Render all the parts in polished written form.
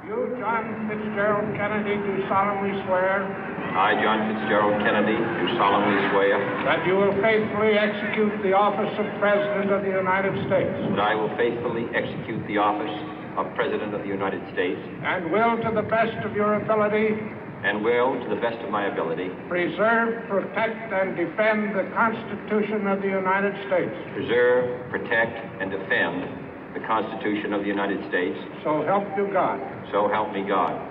You, John Fitzgerald Kennedy, do solemnly swear. I, John Fitzgerald Kennedy, do solemnly swear. That you will faithfully execute the office of President of the United States. That I will faithfully execute the office of President of the United States. And will, to the best of your ability. And will, to the best of my ability. Preserve, protect, and defend the Constitution of the United States. Preserve, protect, and defend the Constitution of the United States. So help you God. So help me God.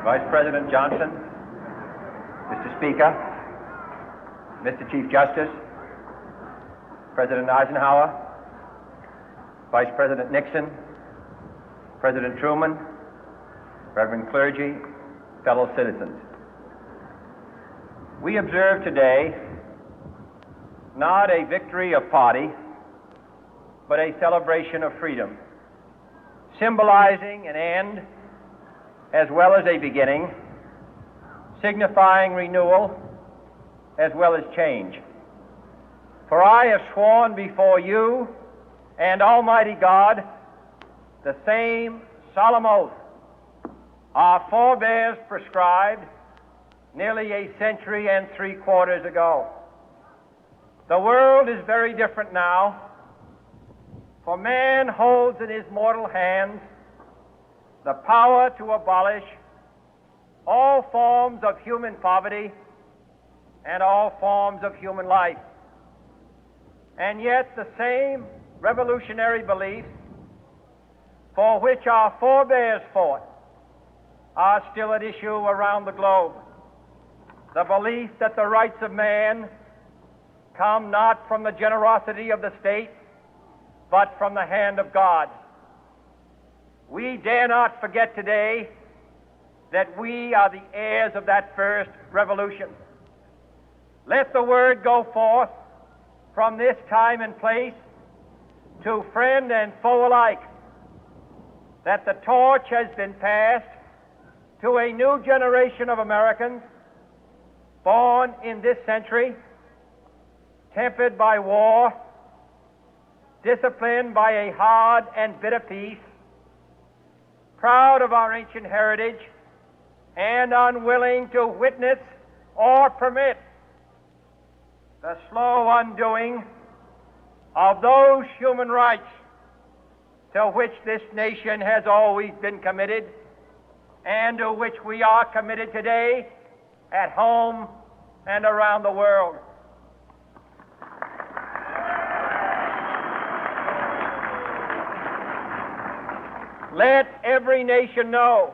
Vice President Johnson, Mr. Speaker, Mr. Chief Justice, President Eisenhower, Vice President Nixon, President Truman, Reverend clergy, fellow citizens. We observe today not a victory of party, but a celebration of freedom, symbolizing an end as well as a beginning, signifying renewal as well as change. For I have sworn before you and Almighty God the same solemn oath our forebears prescribed nearly a century and 3/4 ago. The world is very different now, for man holds in his mortal hands the power to abolish all forms of human poverty and all forms of human life. And yet the same revolutionary beliefs for which our forebears fought are still at issue around the globe. The belief that the rights of man come not from the generosity of the state, but from the hand of God. We dare not forget today that we are the heirs of that first revolution. Let the word go forth from this time and place to friend and foe alike that the torch has been passed to a new generation of Americans born in this century, tempered by war, disciplined by a hard and bitter peace, proud of our ancient heritage, and unwilling to witness or permit the slow undoing of those human rights to which this nation has always been committed and to which we are committed today at home and around the world. Let every nation know,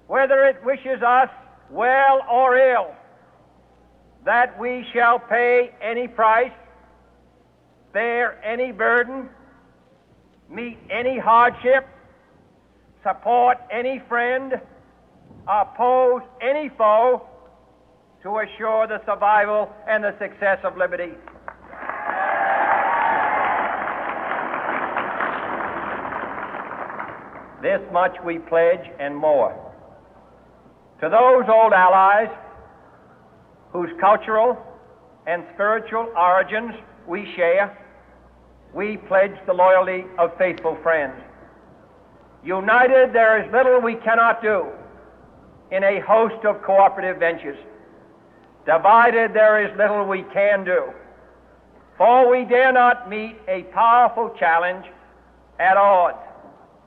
whether it wishes us well or ill, that we shall pay any price, bear any burden, meet any hardship, support any friend, oppose any foe to assure the survival and the success of liberty. This much we pledge and more. To those old allies whose cultural and spiritual origins we share, we pledge the loyalty of faithful friends. United, there is little we cannot do in a host of cooperative ventures. Divided, there is little we can do, for we dare not meet a powerful challenge at odds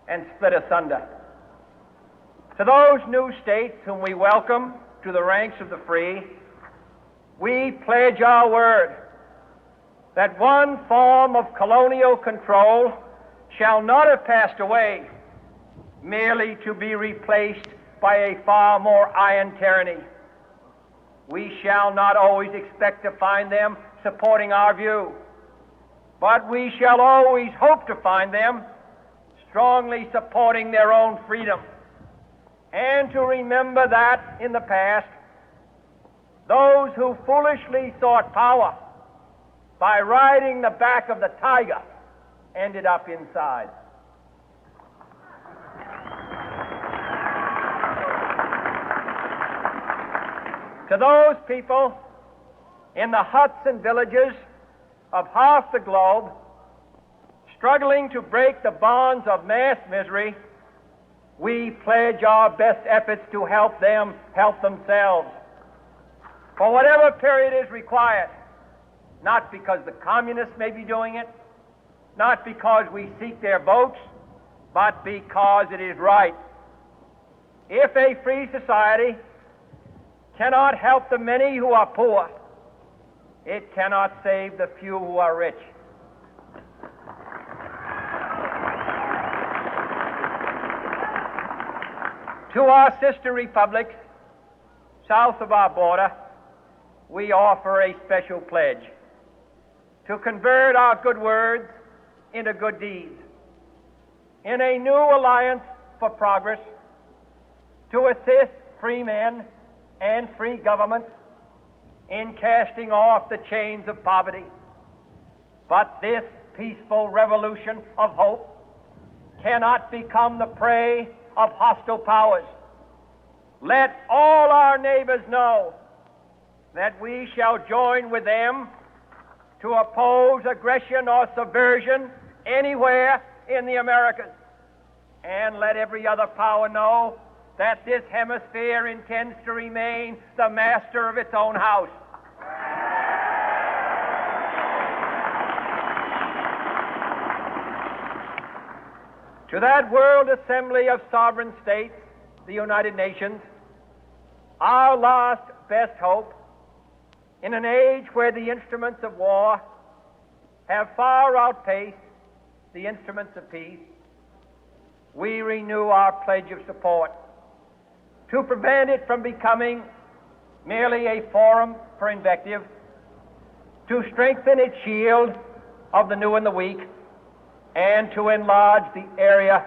and split asunder. To those new states whom we welcome to the ranks of the free, we pledge our word that one form of colonial control shall not have passed away, merely to be replaced by a far more iron tyranny. We shall not always expect to find them supporting our view, but we shall always hope to find them strongly supporting their own freedom, and to remember that in the past, those who foolishly sought power by riding the back of the tiger ended up inside. To those people in the huts and villages of half the globe struggling to break the bonds of mass misery, we pledge our best efforts to help them help themselves for whatever period is required, not because the communists may be doing it, not because we seek their votes, but because it is right. If a free society cannot help the many who are poor, it cannot save the few who are rich. To our sister republics south of our border, we offer a special pledge to convert our good words into good deeds, in a new alliance for progress, to assist free men and free governments in casting off the chains of poverty. But this peaceful revolution of hope cannot become the prey of hostile powers. Let all our neighbors know that we shall join with them to oppose aggression or subversion anywhere in the Americas. And let every other power know that this hemisphere intends to remain the master of its own house. To that World Assembly of Sovereign States, the United Nations, our last best hope, in an age where the instruments of war have far outpaced the instruments of peace, we renew our pledge of support to prevent it from becoming merely a forum for invective, to strengthen its shield of the new and the weak, and to enlarge the area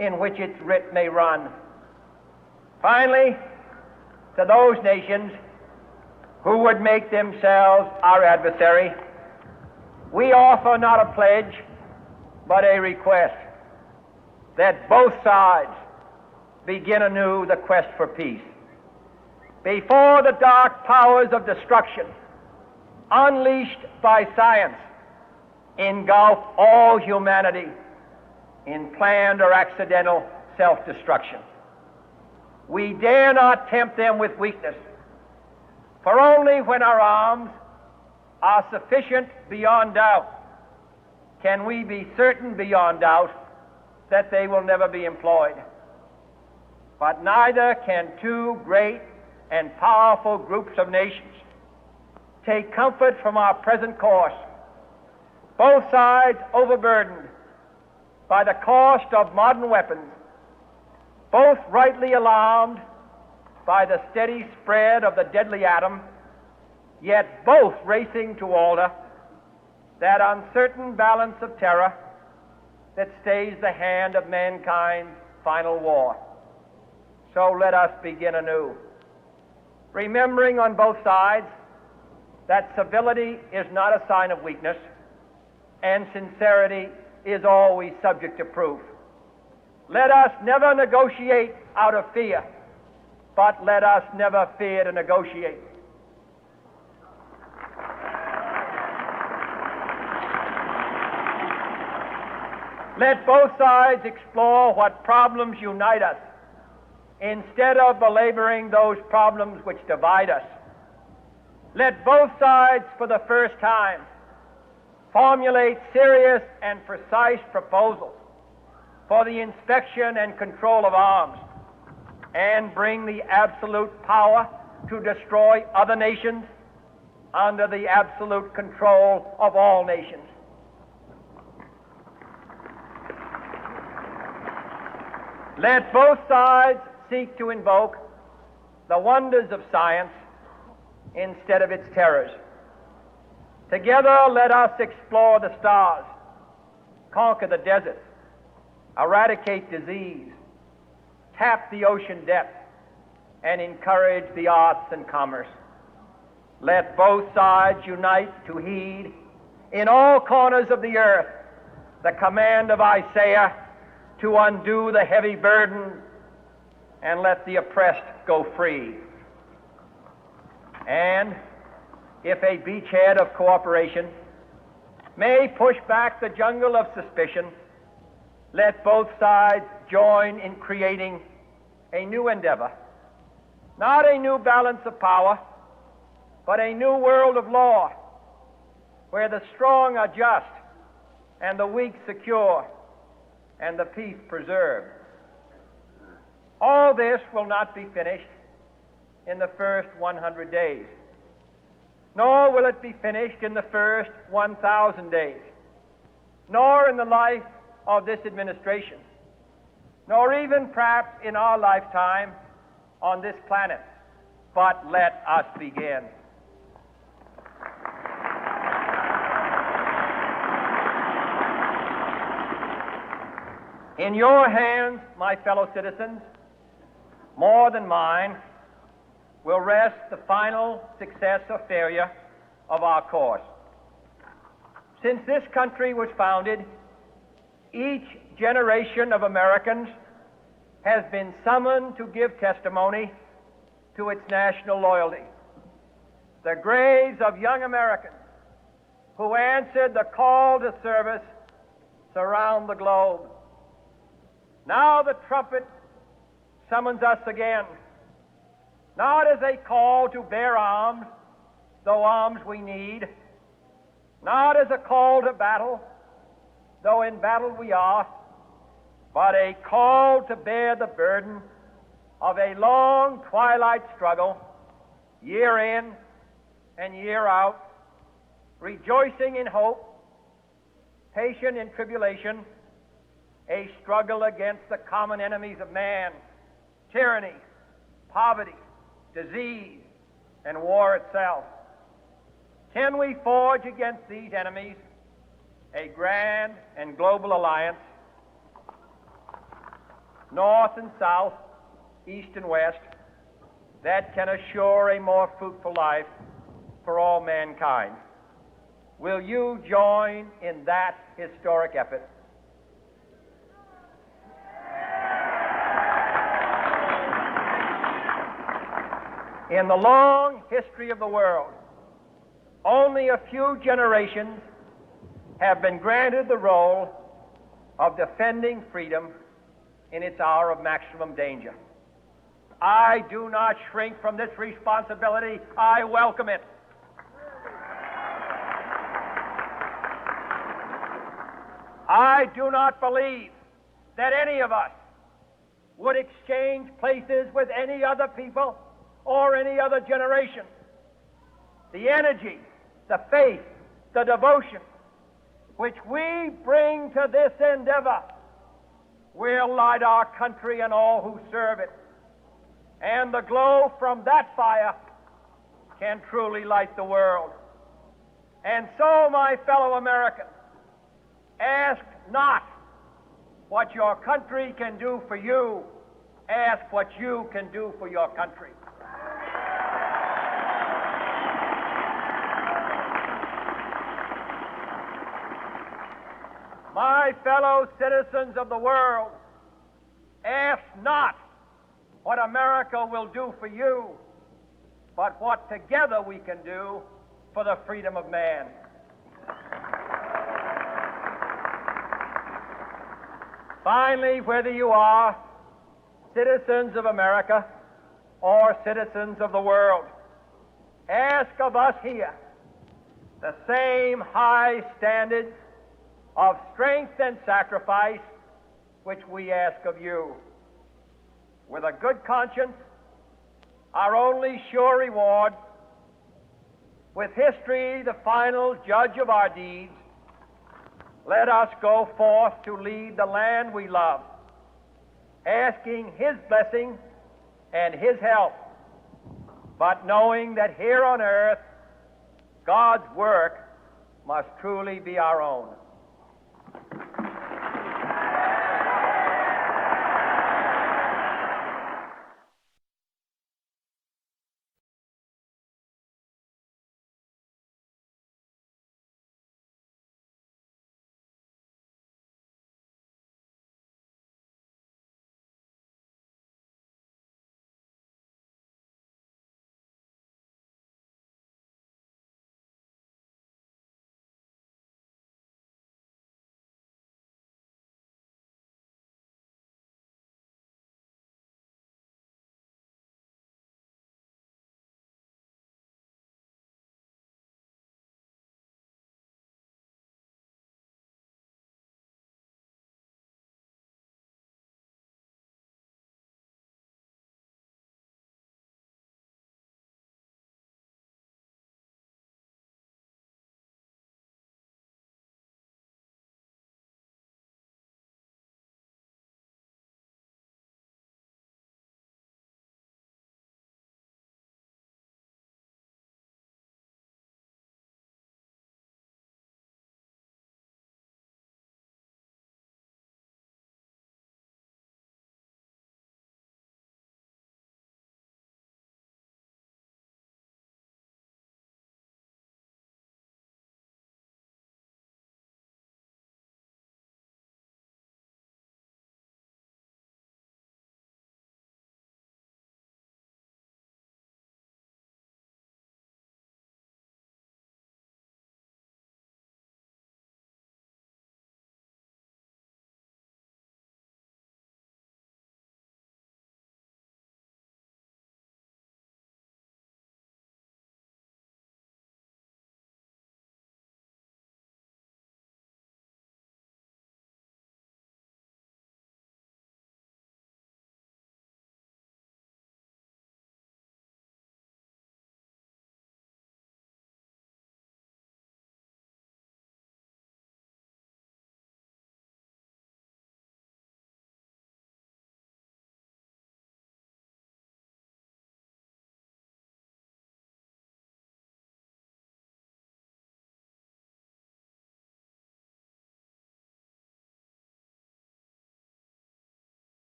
in which its writ may run. Finally, to those nations who would make themselves our adversary, we offer not a pledge, but a request that both sides begin anew the quest for peace. Before the dark powers of destruction, unleashed by science, engulf all humanity in planned or accidental self-destruction, we dare not tempt them with weakness, for only when our arms are sufficient beyond doubt can we be certain beyond doubt that they will never be employed. But neither can two great and powerful groups of nations take comfort from our present course, both sides overburdened by the cost of modern weapons, both rightly alarmed by the steady spread of the deadly atom, yet both racing to alter that uncertain balance of terror that stays the hand of mankind's final war. So let us begin anew, remembering on both sides that civility is not a sign of weakness, and sincerity is always subject to proof. Let us never negotiate out of fear, but let us never fear to negotiate. Let both sides explore what problems unite us, instead of belaboring those problems which divide us. Let both sides, for the first time, formulate serious and precise proposals for the inspection and control of arms, and bring the absolute power to destroy other nations under the absolute control of all nations. Let both sides seek to invoke the wonders of science instead of its terrors. Together, let us explore the stars, conquer the deserts, eradicate disease, tap the ocean depth, and encourage the arts and commerce. Let both sides unite to heed in all corners of the earth the command of Isaiah to undo the heavy burden and let the oppressed go free. And if a beachhead of cooperation may push back the jungle of suspicion, let both sides join in creating a new endeavor, not a new balance of power, but a new world of law, where the strong are just and the weak secure and the peace preserved. All this will not be finished in the first 100 days, nor will it be finished in the first 1,000 days, nor in the life of this administration, nor even perhaps in our lifetime on this planet. But let us begin. In your hands, my fellow citizens, more than mine, will rest the final success or failure of our course. Since this country was founded, each generation of Americans has been summoned to give testimony to its national loyalty. The graves of young Americans who answered the call to service surround the globe. Now the trumpet summons us again, not as a call to bear arms, though arms we need, not as a call to battle, though in battle we are, but a call to bear the burden of a long twilight struggle, year in and year out, rejoicing in hope, patient in tribulation, a struggle against the common enemies of man, tyranny, poverty, disease, and war itself. Can we forge against these enemies a grand and global alliance, north and south, east and west, that can assure a more fruitful life for all mankind? Will you join in that historic effort? In the long history of the world, only a few generations have been granted the role of defending freedom in its hour of maximum danger. I do not shrink from this responsibility. I welcome it. I do not believe that any of us would exchange places with any other people or any other generation. The energy, the faith, the devotion which we bring to this endeavor will light our country and all who serve it. And the glow from that fire can truly light the world. And so, my fellow Americans, ask not what your country can do for you, ask what you can do for your country. My fellow citizens of the world, ask not what America will do for you, but what together we can do for the freedom of man. Finally, whether you are citizens of America or citizens of the world, ask of us here the same high standards of strength and sacrifice which we ask of you. With a good conscience, our only sure reward, with history the final judge of our deeds, let us go forth to lead the land we love, asking His blessing and His help, but knowing that here on earth, God's work must truly be our own.